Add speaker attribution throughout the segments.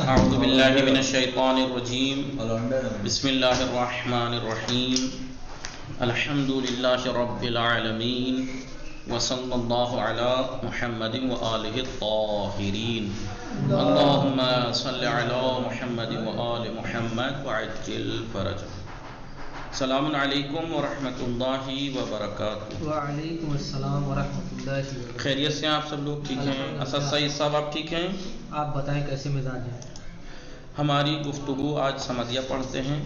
Speaker 1: اعوذ باللہ من الشیطان الرجیم بسم اللہ الرحمن الرحیم الحمد للہ رب العالمین وصلی اللہ علی محمد وآلہ الطاہرین اللہم صل علی محمد وآل محمد وعجل فرج. السلام علیکم ورحمۃ اللہ وبرکاتہ.
Speaker 2: وعلیکم السلام ورحمۃ اللہ وبرکاتہ.
Speaker 1: خیریت سے آپ سب لوگ ٹھیک ہیں؟ اسد سعید صاحب آپ ٹھیک ہیں؟
Speaker 2: آپ بتائیں کیسے مزاج ہیں؟
Speaker 1: ہماری گفتگو آج سمدیہ پڑھتے ہیں.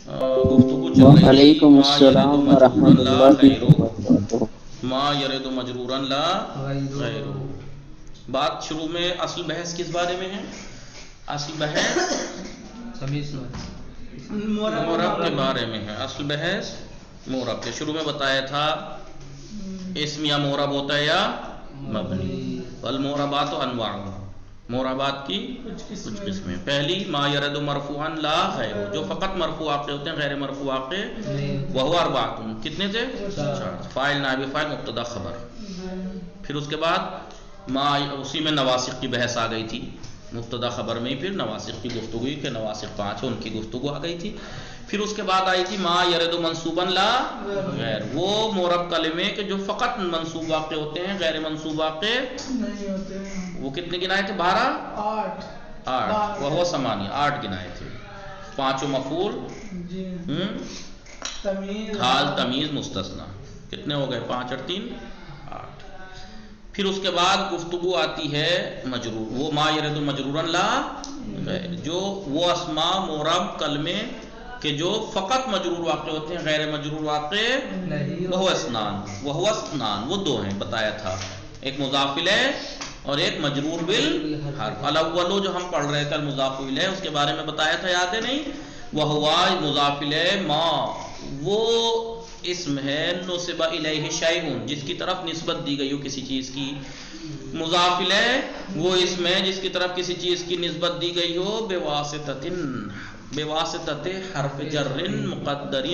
Speaker 1: گفتگو چل رہی ہے
Speaker 3: وعلیکم السلام ورحمۃ اللہ وبرکاتہ.
Speaker 1: ما یرد مجرورا لا غیرہ. بات شروع میں اصل بحث کس بارے میں ہے؟ اصل بحث مورب کے بارے میں ہے. اصل بحث مورب کے. شروع میں بتایا تھا اسم یا مورب ہوتا ہے یا مبنی. والموربات انواع. موربات کی کچھ قسمیں. پہلی ما یرد مرفوعا لا غیر، جو فقط مرفوع واقع ہوتے ہیں، غیر مرفوع واقع وہو اربعۃ. کتنے تھے؟ 4. فاعل، نائب فاعل، مبتدا، خبر. پھر اس کے بعد ما، اسی میں نواسخ کی بحث آ گئی تھی. مبتدا خبر میں ہی پھر نواسخ کی گفتگو کہ نواسخ 5 ہیں، ان کی گفتگو آ گئی تھی. پھر اس کے بعد آئی تھی ما یرد منصوبا لا غیر، وہ مورب کلمے کہ جو فقط منصوب واقع ہوتے ہیں، غیر منصوب واقع نہیں ہوتے. وہ کتنے گنائے تھے؟ 12 8 وہ ثمانیہ 8 گنائے تھے. 5 مفعول، حال، تمیز، مستثنی. کتنے ہو گئے؟ 5 اور 3 8. پھر اس کے بعد گفتگو آتی ہے مجرور. وہ ما یرد مجرورا لا غیر، جو وہ اسماء مورب کلمے کہ جو فقط مجرور واقع ہوتے ہیں، غیر مجرور واقع وہو اسنان. وہو اسنان وہ 2 ہیں بتایا تھا، ایک مضاف الیہ اور ایک مجرور بالحرف. الاولو جو ہم پڑھ رہے تھے المضاف الیہ، اس کے بارے میں بتایا تھا، یاد ہے نہیں؟ وہو مضاف الیہ ما، وہ اسم ہے نسب الیہ شیء، جس کی طرف نسبت دی گئی ہو کسی چیز کی. مضاف الیہ وہ اسم ہے جس کی طرف کسی چیز کی نسبت دی گئی ہو بواسطۃ حرف جر مقدر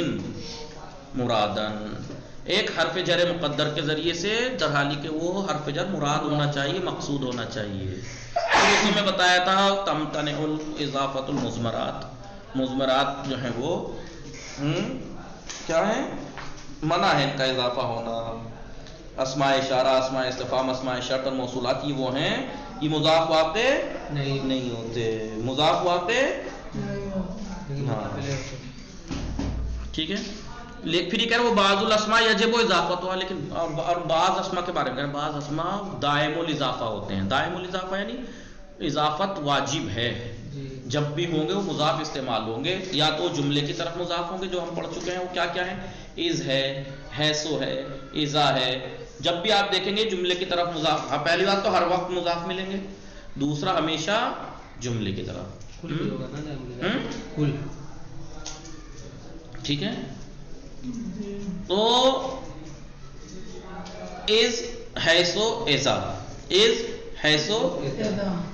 Speaker 1: مرادن، ایک حرف جر مقدر کے ذریعے سے، در حالی کہ وہ حرف جر مراد ہونا چاہیے، مقصود ہونا چاہیے. اسی میں بتایا تھا تمتنع اضافۃ المضمرات. مضمرات جو ہیں وہ کیا ہیں؟ منع ہے ان کا اضافہ ہونا. اسماء اشارہ، اسماء استفہام، اسماء شرط اور موصولات یہ وہ ہیں، یہ مضاف واقع نہیں ہوتے. مضاف واقع ٹھیک ہے. پھر یہ کہہ رہے وہ بعض الاسماء یجب اضافتها، لیکن اور بعض اسماء کے بارے میں کہہ رہے بعض اسماء دائم الاضافہ ہوتے ہیں. دائم الاضافہ یعنی اضافت واجب ہے، جب بھی ہوں گے وہ مضاف استعمال ہوں گے. یا تو جملے کی طرف مضاف ہوں گے جو ہم پڑھ چکے ہیں، وہ کیا کیا ہیں؟ از ہے، حیثو ہے، اذا ہے. جب بھی آپ دیکھیں گے جملے کی طرف مضاف، پہلی بات تو ہر وقت مضاف ملیں گے، دوسرا ہمیشہ جملے کی طرف. ٹھیک ہے. تو از، حیثو، اذا. از، حیثو،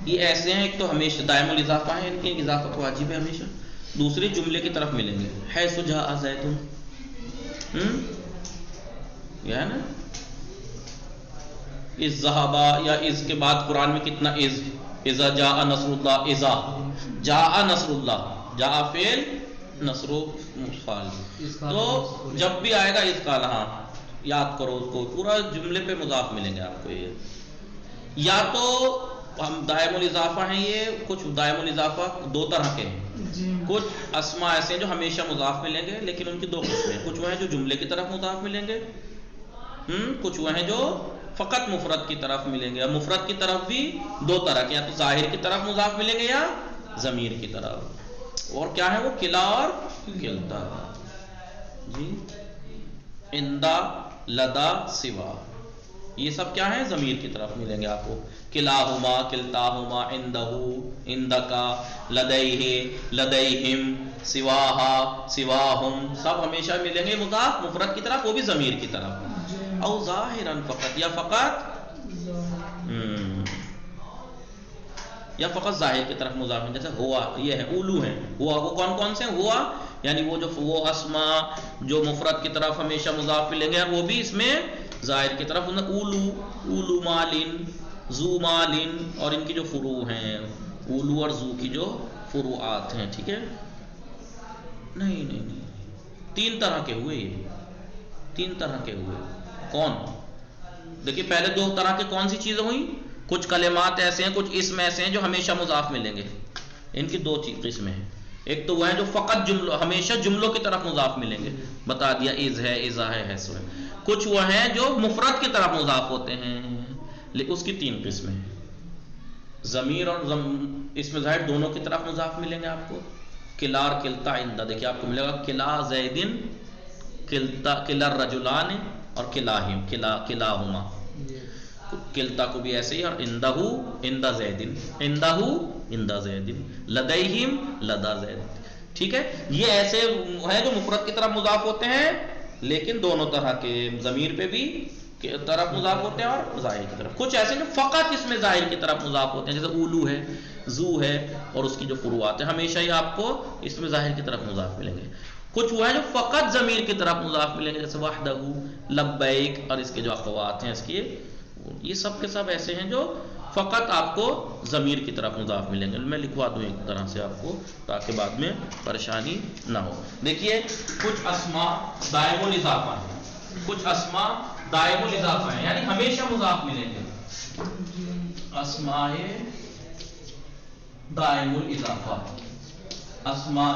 Speaker 1: یہ ایسے ہیں. ایک تو ہمیشہ دائم الاضافہ ہیں، ان کی اضافت واجب ہے ہمیشہ. دوسرے جملے کی طرف ملیں گے، حیث جاء زید. یہ ہے نا. از ذہبا، یا از کے بعد قرآن میں کتنا از؟ اذا جاء نصر اللہ. اذا جاء نصر اللہ، جاء فعل، نصر فاعل. تو جب بھی آئے گا اس کا ہاں یاد کرو اس کو، پورا جملے پہ مضاف ملیں گے آپ کو. یہ یا تو ہم دائم الاضافہ ہیں، یہ کچھ دائم الاضافہ 2 طرح کے ہیں. کچھ اسماء ایسے ہیں جو ہمیشہ مضاف ملیں گے، لیکن ان کی 2 قسمیں ہیں. کچھ وہ ہیں جو جملے کی طرف مضاف ملیں گے، کچھ وہ ہیں جو فقط مفرد کی طرف ملیں گے. مفرد کی طرف بھی 2 طرح کے، یا تو ظاہر کی طرف مضاف ملیں گے یا ضمیر کی طرف. اور کیا ہے وہ؟ کلا اور کلتا. جی اندا، لدا، سوا، یہ سب کیا ہے؟ ضمیر کی طرف ملیں گے آپ کو. کلاہما، کلتاہما، اندہو، اندکا، لدیہ، لدیہم، سواہا، سواہم، سب ہمیشہ ملیں گے مضاف مفرد کی طرف، وہ بھی ضمیر کی طرف. او ظاہراً فقط، یا فقط یا فقط ظاہر کی طرف مضاف ہیں. جیسے ہوا، یہ ہے اولو ہیں. ہوا وہ کون کون سے ہیں؟ ہوا یعنی وہ جو وہ اسماء جو مفرد کی طرف ہمیشہ مضاف ملیں گے، وہ بھی اس میں ظاہر کی طرف. اولو، اولو مالن، ذو مالن، اور ان کی جو فروع ہیں اولو اور زو کی جو فروعات ہیں، ٹھیک ہے؟ نہیں، 3 طرح کے ہوئے، یہ 3 طرح کے ہوئے۔ کون؟ دیکھیے پہلے 2 طرح کے کون سی چیزیں ہوئیں؟ کچھ کلمات ایسے ہیں، کچھ اسم ایسے ہیں جو ہمیشہ مضاف ملیں گے، ان کی 2 قسمیں ہیں۔ ایک تو وہ ہیں جو فقط جملوں، ہمیشہ جملوں کی طرف مضاف ملیں گے، بتا دیا از ہے، ازا ہے، حیث ہے۔ کچھ وہ ہیں جو مفرد کی طرف مضاف ہوتے ہیں، اس کی 3 قسمیں ہیں۔ ضمیر اور اسم ظاہر دونوں کی طرف مضاف ملیں گے آپ کو، کلا اور کلتا عندہ۔ دیکھیے آپ کو ملے گا کلا زیدن، کلا الرجلان اور کلاہما، کلتا کو بھی ایسے ہی، اور عندہ زیدن، عندہ زیدن، لدیہم لدا زید، ٹھیک ہے؟ یہ ایسے ہیں جو مفرد کی طرف مضاف ہوتے ہیں، لیکن دونوں طرح کے، ضمیر پہ بھی طرف مضاف ہوتے ہیں اور ظاہر کی طرف۔ کچھ ایسے جو فقط اس میں ظاہر کی طرف مضاف ہوتے ہیں، جیسے اولو ہے، زو ہے، اور اس کی جو فروعات ہیں، ہمیشہ ہی آپ کو اس میں ظاہر کی طرف مضاف ملیں گے۔ کچھ وہ ہے جو فقط ضمیر کی طرف مضاف ملیں گے، جیسے وحدہ، لبیک، اور اس کے جو اخوات ہیں اس کی، یہ سب کے سب ایسے ہیں جو فقط آپ کو ضمیر کی طرف مضاف ملیں گے۔ میں لکھوا دوں ایک طرح سے آپ کو تاکہ بعد میں پریشانی نہ ہو۔ دیکھیے کچھ اسماء دائم الاضافہ ہیں، کچھ اسماء دائم الاضافہ ہیں، یعنی ہمیشہ مضاف ملیں گے۔ اسماء دائم الاضافہ، اسماء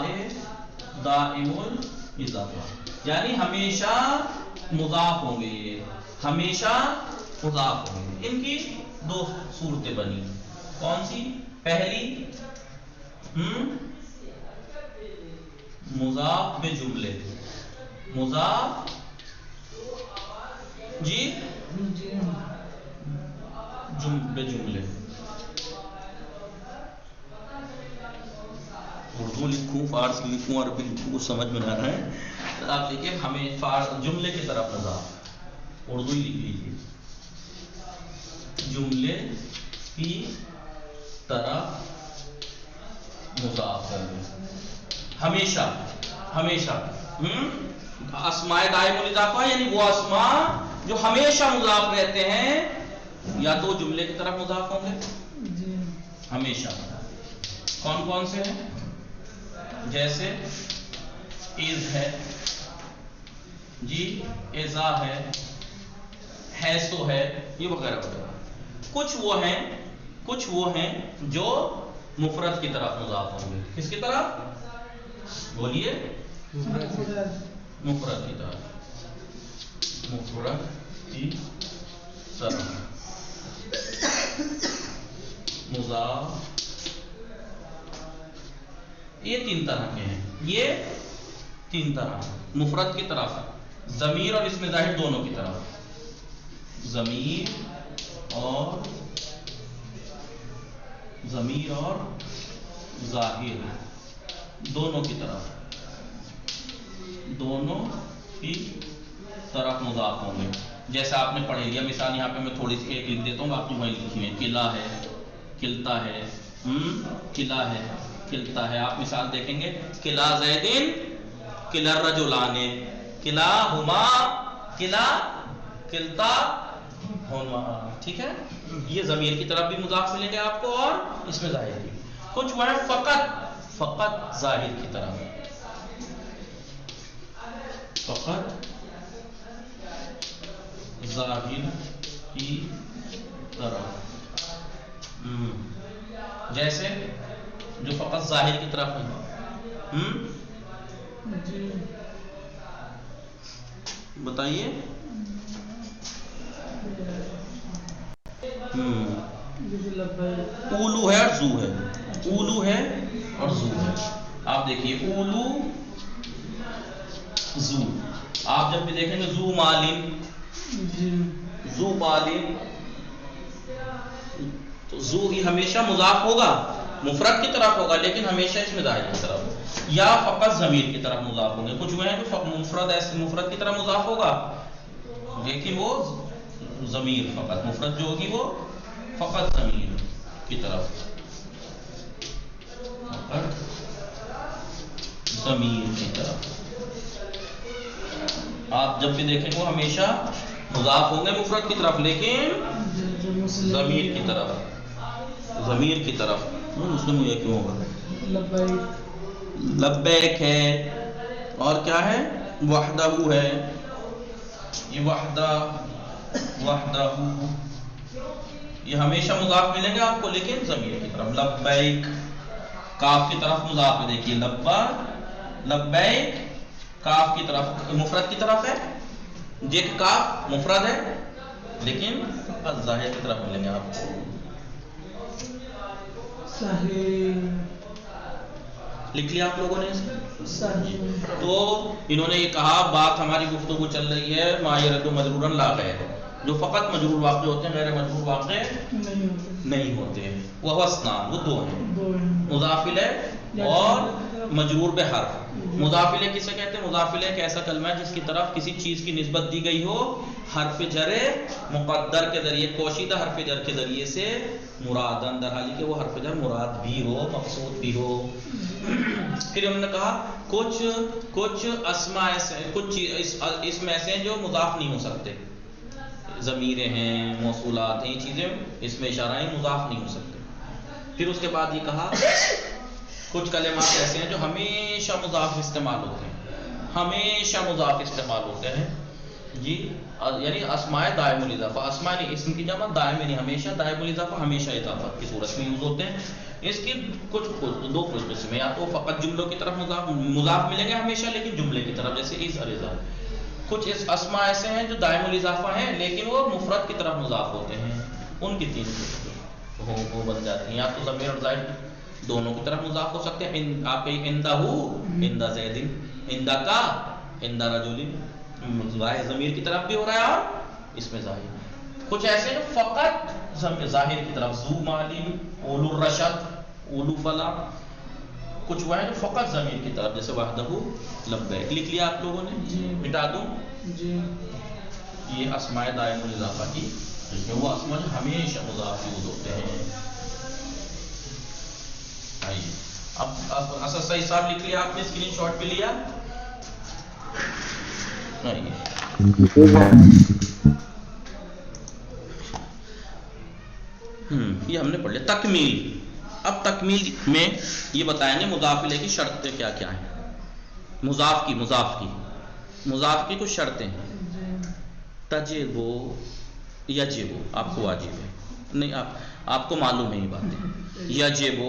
Speaker 1: دائم الاضافہ یعنی ہمیشہ مضاف ہوں گے، ہمیشہ مضاف ہوں گے۔ ان کی 2 صورتیں بنی، کون سی؟ پہلی مضاف بجملے، مضاف جی بجملے، اردو لکھوں، فارسی لکھوں، عربی لکھوں، کچھ سمجھ میں نہ رہا ہے تو آپ دیکھیے ہمیں جملے کی طرف مضاف، اردو ہی لکھ لیجیے، جملے کی طرف مضاف ہوں گے ہمیشہ، ہمیشہ۔ اسماء دائم الاضافہ یعنی وہ اسماء جو ہمیشہ مضاف رہتے ہیں، یا تو جملے کی طرف مضاف ہوں گے ہمیشہ۔ کون کون سے ہیں؟ جیسے از ہے جی، ازا ہے، حیثو ہے، یہ وغیرہ وغیرہ۔ کچھ وہ ہیں جو مفرد کی طرف مضاف ہوں گے۔ کس کی طرف؟ بولیے، مفرد کی طرف، مفرد کی طرف مضاف۔ یہ 3 طرح کے ہیں، یہ 3 طرح، مفرد کی طرف، ضمیر اور اسم ظاہر دونوں کی طرف، ضمیر اور ظاہر دونوں کی طرف مضاف ہوں گے۔ جیسا آپ نے پڑھ لیا، مثال یہاں پہ میں تھوڑی سی ایک لکھ دیتا ہوں، باقی وہیں لکھی ہوئی ہیں، قلعہ ہے، کلتا ہے، قلعہ ہے، کلتا ہے۔ آپ مثال دیکھیں گے، قلعہ زیدین، قلعہ الرجلان، قلعہما، قلعہ کلتا ہوما، ٹھیک ہے؟ یہ ضمیر کی طرف بھی مضاف ملیں گے آپ کو، اور اس میں ظاہر بھی۔ کچھ وہ ہے فقط ظاہر کی طرف، فقط ظاہر کی طرف، جیسے جو فقط ظاہر کی طرف ہیں، بتائیے۔ اولو ہے اور زو ہے، اولو ہے اور زو ہے۔ آپ دیکھیے اولو زو، آپ جب بھی دیکھیں گے زو مالین، زو مالین، تو زو ہی ہمیشہ مضاف ہوگا، مفرد کی طرف ہوگا، لیکن ہمیشہ اس میں ظاہر کی طرف، یا فقط ضمیر کی طرف مضاف ہوں گے۔ کچھ وہ ہیں جو مفرد کی طرف مضاف ہوگا، لیکن وہ ضمیر فقط، مفرد جو ہوگی وہ فقط ضمیر کی طرف، فقط ضمیر کی طرف۔ آپ جب بھی دیکھیں وہ ہمیشہ مضاف ہوں گے مفرد کی طرف، لیکن ضمیر کی طرف، ضمیر کی طرف۔ مسلم ہو یا کیوں ہوگا؟ لبیک ہے، اور کیا ہے؟ وحدہ ہے، یہ وحدہ یہ ہمیشہ مضاف ملیں گے آپ کو لیکن ضمیر کی طرف. لبیک کاف کی طرف مضاف ہے، دیکھیے لبیک کاف کی طرف مفرد کی طرف ہے، جیک کاف مفرد ہے لیکن الظاہر کی طرف ملیں گے آپ کو. لکھ لیا آپ لوگوں نے اسے؟ تو انہوں نے یہ کہا بات ہماری گفتگو چل رہی ہے ما یرد مجرورا لا غیر، جو فقط مجرور واقع ہوتے ہیں، غیر مجرور واقع نہیں ہوتے. وہ اسنان، وہ دو ہیں، مضاف الیہ اور مجرور بحرف. مضاف الیہ کسے کہتے ہیں؟ مضاف الیہ ایک ایسا کلمہ ہے جس کی طرف کسی چیز کی نسبت دی گئی ہو حرف جر مقدر کے ذریعے، کوشیدہ حرف جر کے ذریعے سے مرادن، در حالی کہ وہ حرف جر مراد بھی ہو، مقصود بھی ہو. پھر ہم نے کہا کچھ اسماء ایسے، کچھ اسم ایسے ہیں جو مضاف نہیں ہو سکتے، ضمیریں ہیں، موصولات ہیں، یہ چیزیں اس میں اشارہ ہیں، مضاف نہیں ہو سکتے. پھر اس کے بعد یہ کہا کچھ کلمات ایسے ہیں جو ہمیشہ مضاف استعمال ہوتے ہیں، ہمیشہ مضاف استعمال ہوتے ہیں جی، یعنی اسماء دائم الاضافہ، اسماء نہیں اسم کی جمع، دائم نہیں، ہمیشہ دائم الاضافہ، ہمیشہ اضافت کی صورت میں یوز ہوتے ہیں. اس کی دو قسمیں، یا تو فقط جملوں کی طرف مضاف ملیں گے ہمیشہ لیکن جملے کی طرف، جیسے از اور اذا. کچھ اسماء ایسے ہیں جو دائم الاضافہ ہیں لیکن وہ مفرد کی طرف مضاف ہوتے ہیں، ان کی تین قسمیں وہ بن جاتی ہیں، یا تو ضمیر اور ظاہر دونوں کی طرف مضاف ہو سکتے ہیں. آپ کے عندہ زید، عندہ کا، عندہ رجل، ضمیر کی طرف بھی ہو رہا ہے اور اس میں ظاہر. کچھ ایسے ہیں فقط ظاہر کی طرف، ذو معلم، اولو الرشد، اولو فلا. کچھ وہ ہیں جو فقط ضمیر کی طرف، جیسے وحدہ لبیک. لکھ لیا آپ لوگوں نے؟ مٹا دوں جی. یہ اسماء دائم الاضافہ کی قسمیں، وہ اسماء جو ہمیشہ مضاف یوز ہوتے ہیں. آئیے اب اصل صحیح صاحب لکھ لیا آپ نے، اسکرین شاٹ پہ لیا؟ آئیے یہ ہم نے پڑھ لیا. تکمیل. اب تکمیل میں یہ بتائیں گے مضاف الیہ کی شرطیں کیا کیا ہیں. مضاف کی کچھ شرطیں ہیں. تجب یجب، آپ کو واجب ہے نہیں، آپ کو معلوم ہے یہ باتیں. یجب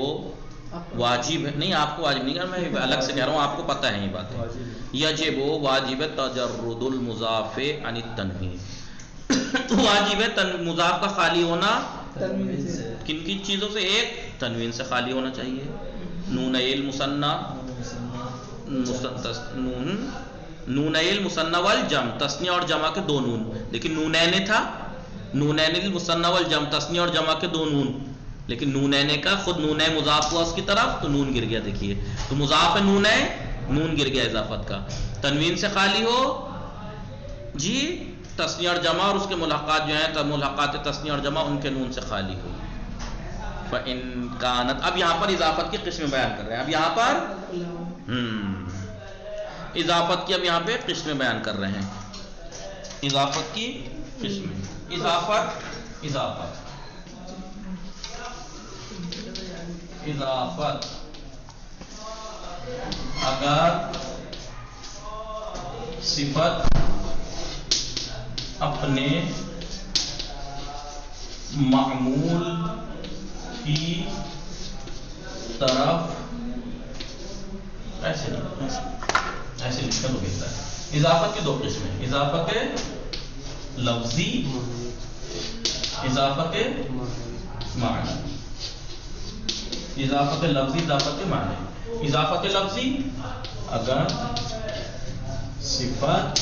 Speaker 1: واجب ہے نہیں، آپ کو واجب نہیں کرنا، میں الگ سے کہہ رہا ہوں، آپ کو پتہ ہے یہ باتیں. یجب واجب ہے تجرد المضاف عن التنوین، واجب ہے مضاف کا خالی ہونا کن کن چیزوں سے؟ ایک، تنوین سے خالی ہونا چاہیے. نونیل مثنی المثنى والجمع، تثنیہ اور جمع کے دو نون، لیکن نونین تھا، نونین المثنى والجمع، تثنیہ اور جمع کے دو نون، لیکن نونین کا خود نون مضاف ہوا اس کی طرف تو نون گر گیا. دیکھیے تو مضاف ہے نون گر گیا اضافت کا. تنوین سے خالی ہو جی، تثنیہ اور جمع اور اس کے ملحقات جو ہیں، ملحقات تثنیہ اور جمع، ان کے نون سے خالی ہو. فَإِن كَانَتْ، اب یہاں پر اضافت کی قسمیں بیان کر رہے ہیں. اب یہاں پر اضافت کی، اب یہاں پہ قسمیں بیان کر رہے ہیں. اضافت کی قسمیں، اضافت اگر صفت اپنے معمول کی طرف، ایسے لکھنا تو بہتر ہے. اضافت کی دو قسمیں، اضافت لفظی، اضافت معنی. اضافت لفظی، اضافت معنی. اضافت لفظی اگر صفت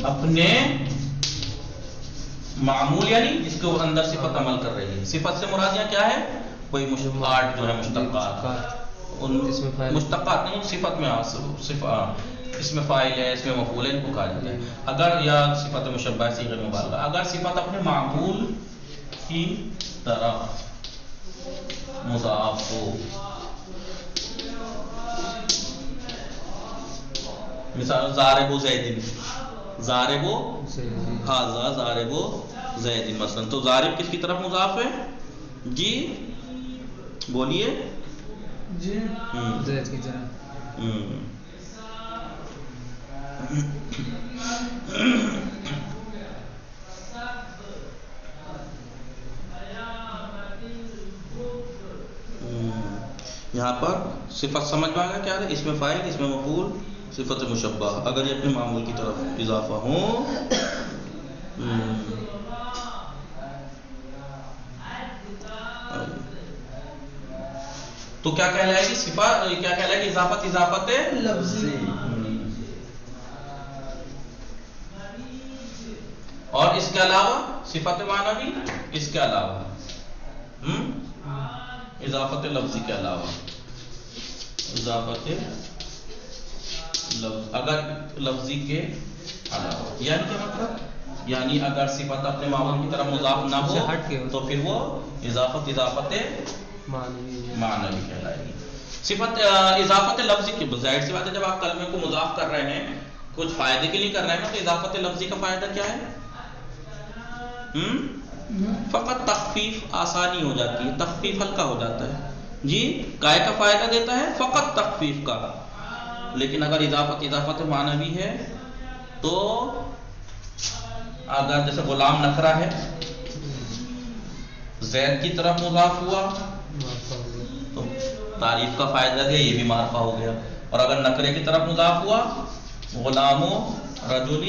Speaker 1: اپنے معمول یعنی جس کے اندر صفت عمل کر رہی ہے. صفت سے مراد یہاں کیا ہے؟ کوئی مشتقات جو ہے، مشتقات نہیں، صفت میں اس میں فاعل ہے، اس میں مفعول ہے، ان کو کہا جاتا ہے. اگر یا صفت مشبہ صیغہ مبالغہ، اگر صفت اپنے معمول کی طرف مضاف ہو، مثال ضارب زید، ضارب ھذا ضارب زید مثلا، تو ضارب کس کی طرف مضاف ہے جی؟ بولیے
Speaker 2: جی زید کی جناب
Speaker 1: یہاں پر صفت سمجھ میں آ گیا کیا ہے؟ اس میں فاعل، اس میں مفعول، صفت مشبہ اگر یہ اپنے معمول کی طرف اضافہ ہوں تو کیا کہلائے گی؟ صفت کیا کہلائے گی؟ اضافت
Speaker 2: لفظی.
Speaker 1: اور اس کے علاوہ صفت معنوی، اس کے علاوہ اضافت لفظی کے علاوہ اضافت لفظ اگر لفظی کے علاوہ، یعنی کیا مطلب؟ یعنی اگر صفت اپنے معمول کی طرف مضاف نہ ہو تو پھر وہ اضافت معنوی کہلائے گی. صفت اضافت لفظی کی ظاہر سی بات ہے جب آپ کلمے کو مضاف کر رہے ہیں کچھ فائدے کے لیے کر رہے ہیں تو اضافت لفظی کا فائدہ کیا ہے؟ فقط تخفیف، آسانی ہو جاتی ہے، تخفیف ہلکا ہو جاتا ہے. جی کائے کا فائدہ دیتا ہے؟ فقط تخفیف کا. لیکن اگر اضافت معنوی ہے تو اگر جیسے غلام نکرہ ہے، زید کی طرف مضاف ہوا تو تعریف کا فائدہ دیا، یہ بھی معرفہ ہو گیا. اور اگر نکرے کی طرف مضاف ہوا غلام و رجل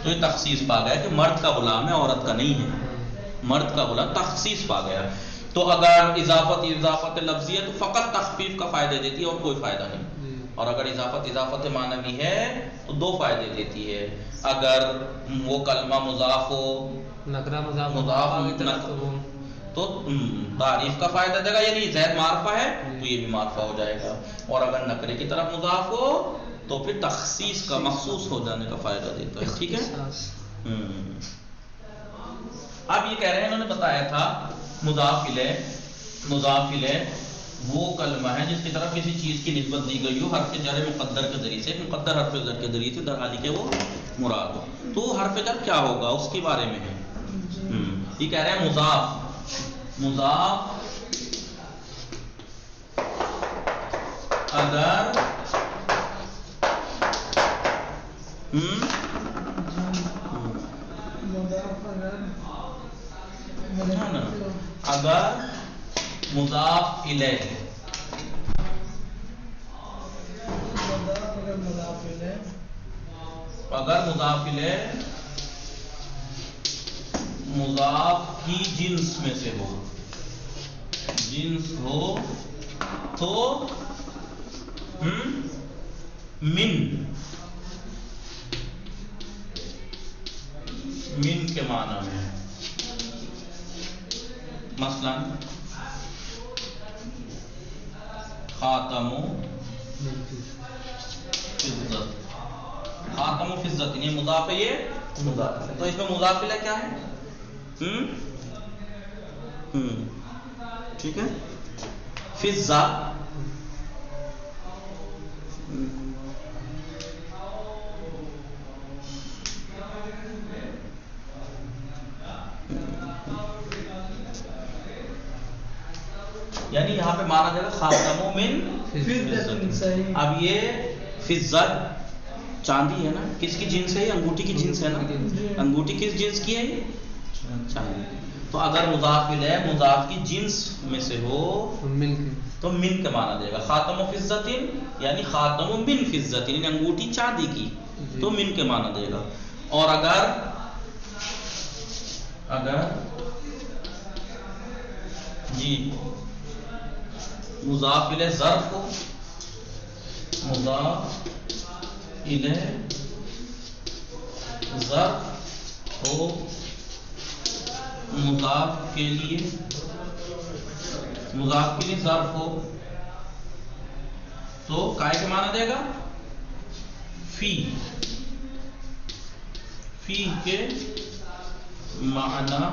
Speaker 1: تو یہ تخصیص پا گیا کہ مرد کا غلام ہے، عورت کا نہیں ہے، مرد کا غلام، تخصیص پا گیا. تو اگر اضافت لفظی ہے تو فقط تخفیف کا فائدہ دیتی ہے اور کوئی فائدہ نہیں. اور اگر اضافت معنوی ہے تو دو فائدے دیتی ہے. اگر وہ کلمہ مضاف ہو،
Speaker 2: نکرہ مضاف
Speaker 1: تو تعریف کا فائدہ دے گا، یعنی زید معرفہ ہے تو یہ بھی معرفہ ہو جائے گا. اور اگر نکرے کی طرف مضاف ہو تو پھر تخصیص کا، مخصوص ہو جانے کا فائدہ دیتا ہے. ٹھیک ہے. اب یہ کہہ رہے ہیں، انہوں نے بتایا تھا مضاف الیہ وہ کلمہ ہے جس کی طرف کسی چیز کی نسبت دی گئی ہو حرف جر مقدر کے ذریعے سے، مقدر حرف جر کے ذریعے سے، در حالی کہ وہ مراد ہو. تو حرف جر کیا ہوگا اس کے بارے میں ہے. یہ کہہ رہے ہیں مضاف اگر مضاف الیہ مضاف کی جنس میں سے ہو تو من کے معنی میں ہے. مثلا خاتم و فضت یہ مضاف ہے، یہ مضاف ہے. تو اس میں مضاف الیہ کیا ہے؟ ٹھیک ہے. فضہ یعنی یہاں پہ مانا جائے گا خاتم من فضت. اب یہ فضت چاندی ہے نا، کس کی جنس ہے؟ انگوٹھی کی جنس ہے نا. انگوٹھی کس جنس کی ہے؟ چاندی. تو اگر مضاف الیہ مضاف کی جنس میں سے ہو تو من کا معنی دے گا. خاتم فضت یعنی خاتم من فضت یعنی انگوٹھی چاندی کی، تو من کے معنی دے گا. اور اگر جی مضاف الیہ ظرف ہو، مضاف الیہ ظرف ہو، مضاف کے لیے ظرف ہو تو کائے کے معنی دے گا؟ فی کے معنی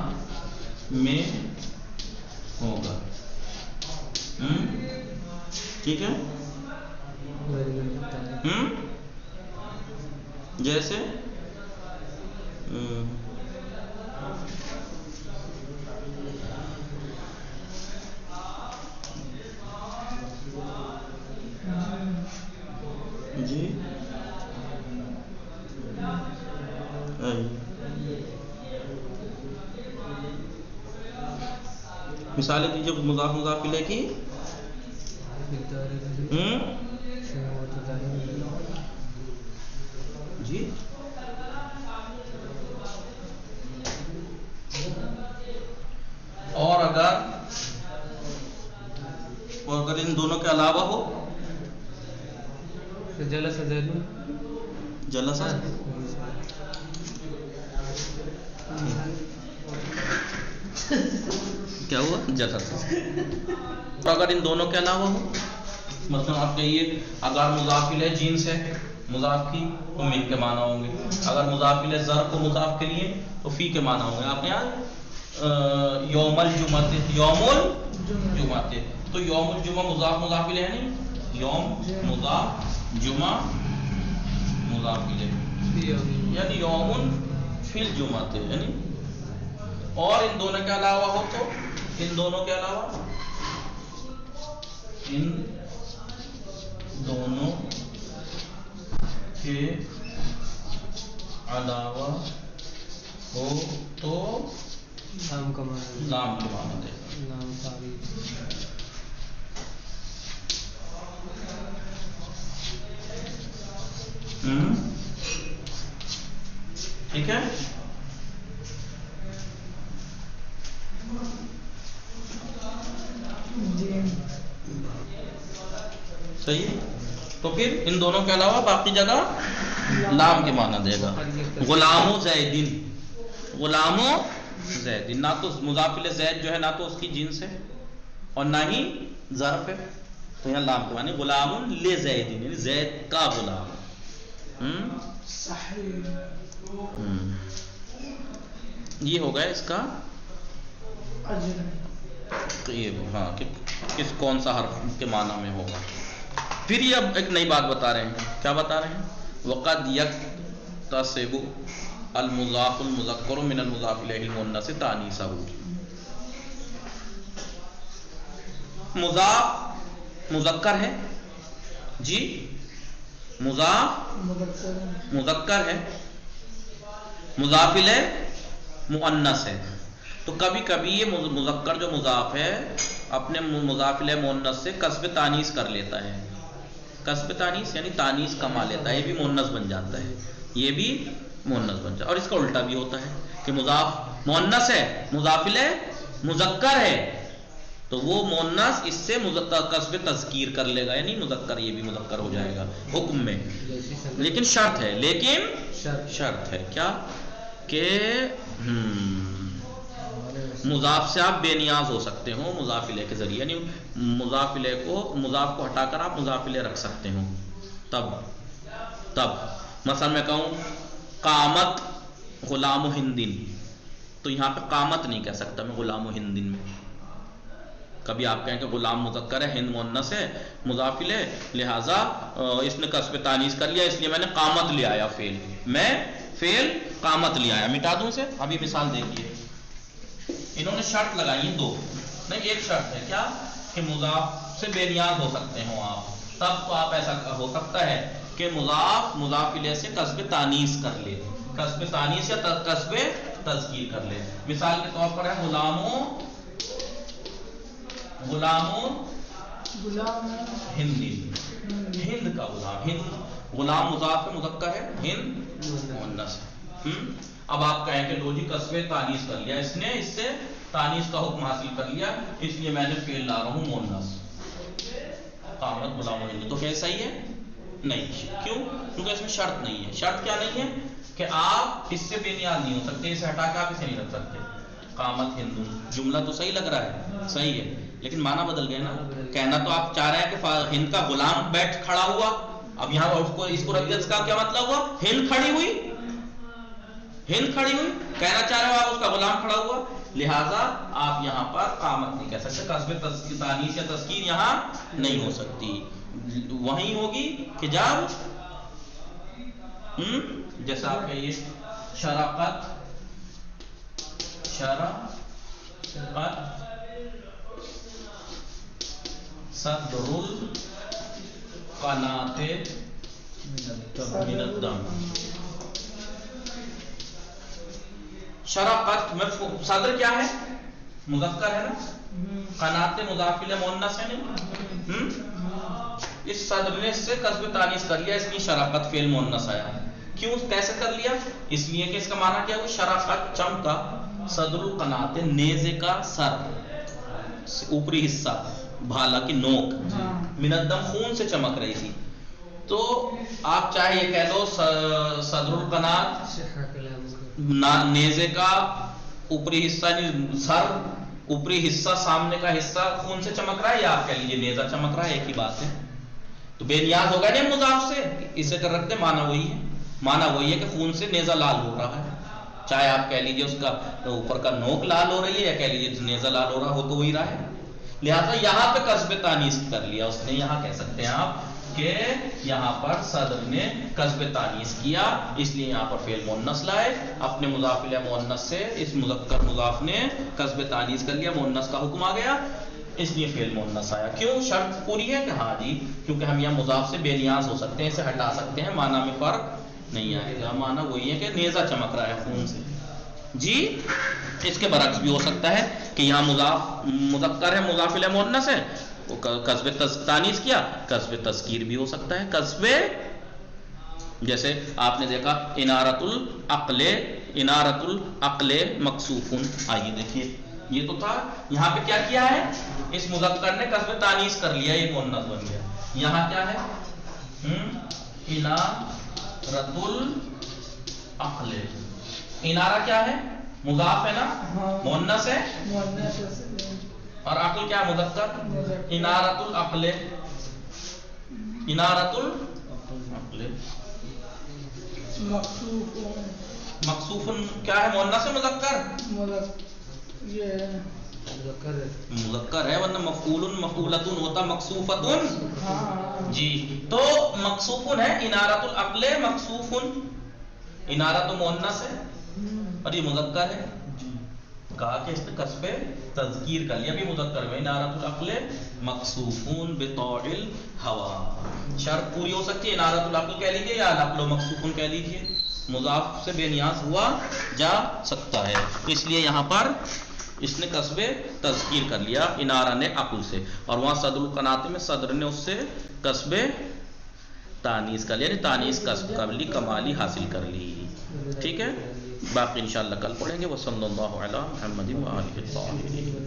Speaker 1: میں ہوگا. ٹھیک ہے. جیسے جی مثالیں دیجیے مضاف مضاف الیہ کی. جی اور اگر ان دونوں کے علاوہ ہو
Speaker 2: جلس زید
Speaker 1: جلسہ کیا ہوا جلسہ. تو اگر ان دونوں کے علاوہ ہو مثلا آپ کہیے اگر مضاف الیہ جنس ہے مضاف کی تو من کے معنی ہوں گے. اگر مضاف الیہ ظرف و مضاف کے لیے تو فی کے معنی ہوں گے. آپ نے یہاں یوم الجمعہ تو یوم الجمعہ مضاف مضاف الیہ ہے نہیں. یوم مضاف جمعہ مضاف الیہ یعنی یوم فی الجمعہ یعنی. اور ان دونوں کے علاوہ ہو تو ان دونوں کے علاوہ ہو تو
Speaker 2: لام کا معنی
Speaker 1: لام کے معنی دے.
Speaker 2: لام تعریف
Speaker 1: ٹھیک ہے. صحیح. تو پھر ان دونوں کے علاوہ باقی جگہ لام کے معنی دے گا. غلام و زیدین غلام و زیدین نہ تو مضاف الیہ زید جو ہے نہ تو اس کی جنس ہے اور نہ ہی ظرف ہے تو یہاں لام کے معنی غلام لزیدین یعنی زید کا غلام. یہ ہوگا اس کا یہ ہاں کہ کس کون سا حرف کے معنی میں ہوگا. پھر یہ اب ایک نئی بات بتا رہے ہیں. کیا بتا رہے ہیں؟ وقد یکتسب المضاف المذکر من المضاف الیہ المؤنث تانیثہ. مضاف مذکر ہے جی مضاف مذکر ہے مضاف الیہ مؤنث ہے. تو کبھی کبھی یہ مذکر جو مضاف ہے اپنے مضاف الیہ مؤنث سے کسب تانیث کر لیتا ہے. کسب تانیث یعنی تانیث کما لیتا ہے. یہ بھی مؤنث بن جاتا ہے. یہ بھی مؤنث بن جاتا ہے. اور اس کا الٹا بھی ہوتا ہے کہ مضاف مؤنث ہے مضاف الیہ مذکر ہے تو وہ مؤنث اس سے کسب تذکیر کر لے گا یعنی مذکر یہ بھی مذکر ہو جائے گا حکم میں. لیکن شرط ہے شرط ہے کیا کہ مضاف سے آپ بے نیاز ہو سکتے ہو مضاف الیہ کے ذریعے یعنی مضاف کو ہٹا کر آپ مضاف الیہ رکھ سکتے ہو. تب مثلا میں کہوں قامت غلام ہندن تو یہاں پہ قامت نہیں کہہ سکتا میں غلام ہندن میں. کبھی آپ کہیں کہ غلام مذکر ہے ہند مؤنث ہے مضاف الیہ لہٰذا اس نے کسب تانیث کر لیا اس لیے میں نے قامت لے آیا فعل قامت لے آیا. مٹا دوں اسے. ابھی مثال دیکھیے انہوں نے شرط لگائی ہیں دو نہیں ایک شرط ہے کیا کہ مضاف سے بے نیاز ہو سکتے ہو آپ. تب تو آپ ایسا ہو سکتا ہے کہ مضاف الیہ سے کسب تانیث کر لے کسب تانیث یا کسب تذکیر کر لے. مثال کے طور پر ہے غلام ہند کا غلام مضاف مذکر ہے ہند مؤنث ہے. اب آپ کہیں کہ لو جی کسب تانیث کر لیا اس نے اس سے تانیث کا حکم حاصل کر لیا اس لیے میں نے فعل لا رہا ہوں مؤنث قامت غلام ہند. تو کیا صحیح ہے؟ نہیں. کیوں؟ کیونکہ اس میں شرط نہیں ہے. شرط کیا نہیں ہے کہ آپ اس سے بے نیاز نہیں ہو سکتے. اسے ہٹا کے آپ اسے نہیں رکھ سکتے. قامت ہندو جملہ تو صحیح لگ رہا ہے صحیح ہے لیکن معنی بدل گئے نا. کہنا تو آپ چاہ رہے ہیں کہ ہند کا غلام بیٹھ کھڑا ہوا اب یہاں اس کو رکھ دیا اس کا کیا مطلب ہوا ہند کھڑی ہوئی کہنا چاہ رہے ہو آپ اس کا غلام کھڑا ہوا لہٰذا آپ یہاں پر قامت نہیں کہہ سکتے. کسب تانیث یا تذکیر یہاں نہیں ہو سکتی. وہیں ہوگی کہ جب جیسا آپ کہیے شرقت صدر القناة من الدم. شرقت صدر کیا ہے؟ مذکر ہے نا. قنات مضاف الیہ مؤنث ہے نہیں. اس صدر نے اس سے قصب تانیث کر لیا، اس لیے شرقت فعل مؤنث آیا. کیوں کیسے کر لیا؟ اس لیے کہ اس کا معنی کیا ہوا؟ شرقت چمکا، صدر القنات نیزے کا سر، اوپری حصہ بھالا کی نوک، من الدم خون سے چمک رہی تھی. تو آپ چاہے یہ کہہ لو صدر القنات نیزے کا اوپری حصہ سر، اوپری حصہ سامنے کا حصہ خون سے چمک رہا ہے، یا آپ کہہ لیجیے نیزہ چمک رہا ہے، ایک ہی بات ہے. تو بے نیاز ہوگا نہیں مضاف سے، اسے کر رکھتے معنی وہی ہے. معنی وہی ہے کہ خون سے نیزہ لال ہو رہا ہے، چاہے آپ کہہ لیجیے اس کا اوپر کا نوک لال ہو رہی ہے، یا کہہ لیجیے نیزہ لال ہو رہا ہو، تو وہی رہا ہے. لہٰذا یہاں پہ قصب تانیث کر لیا اس نے. یہاں کہہ سکتے ہیں آپ کہ یہاں پر صدر نے قصب تانیث کیا، اس لیے یہاں پر فعل مؤنث لائے. اپنے مضاف الیہ مؤنث سے اس مذکر مضاف نے قصب تانیث کر لیا، مؤنث کا حکم آ گیا، اس لیے فعل مؤنث آیا. کیوں؟ شرط پوری ہے کہ ہاں جی، کیونکہ ہم یہاں مضاف سے بے نیاز ہو سکتے ہیں، اسے ہٹا سکتے ہیں، معنی میں فرق نہیں آئے گا. معنی وہی ہے کہ نیزہ چمک رہا ہے خون سے جی. اس کے برعکس بھی ہو سکتا ہے کہ یہاں مضاف مذکر ہے، مضاف الیہ مؤنث ہے، وہ قصب تانیث کیا، قصب تذکیر بھی ہو سکتا ہے. قصب جیسے آپ نے دیکھا انارت العقل مقصوف. آئیے دیکھیے، یہ تو تھا. یہاں پہ کیا کیا ہے؟ اس مذکر نے قصب تانیث کر لیا، یہ مؤنث بن گیا. یہاں کیا ہے؟ انارت العقل. انارہ کیا ہے؟ مضاف ہے نا، مؤنث ہے، اور عقل کیا ہے؟ مذکر. انارت العقل، انارت العقل مقصوف کیا ہے؟ مؤنث ہے، مذکر مذکر ہے، ورنہ مفعول مفعولۃ ہوتا مقصوفۃ جی. تو مقصوف ہے انارت العقل مقصوف. انارت مؤنث ہے اور یہ مذکر ہے. کہا کہ اس نے قصب تذکیر کر لیا بھی مذکر میں. انارت العقل مقصوفون بطوع الہوا. شرط پوری ہو سکتی ہے، انارت العقل کہہ لیجیے یا العقل مقصوفون کہہ لیجیے، مضاف سے بے نیاز ہوا جا سکتا ہے. اس لیے یہاں پر اس نے قصب تذکیر کر لیا انارہ نے عقل سے، اور وہاں صدر القنات میں صدر نے اس سے قصب تانیث کر لیا، یعنی تانیث قصب کر لی، کمالی حاصل کر لی. ٹھیک ہے، باقی انشاءاللہ کل پڑھیں گے. وصلی اللہ علی محمد وآلہ الطاہرین.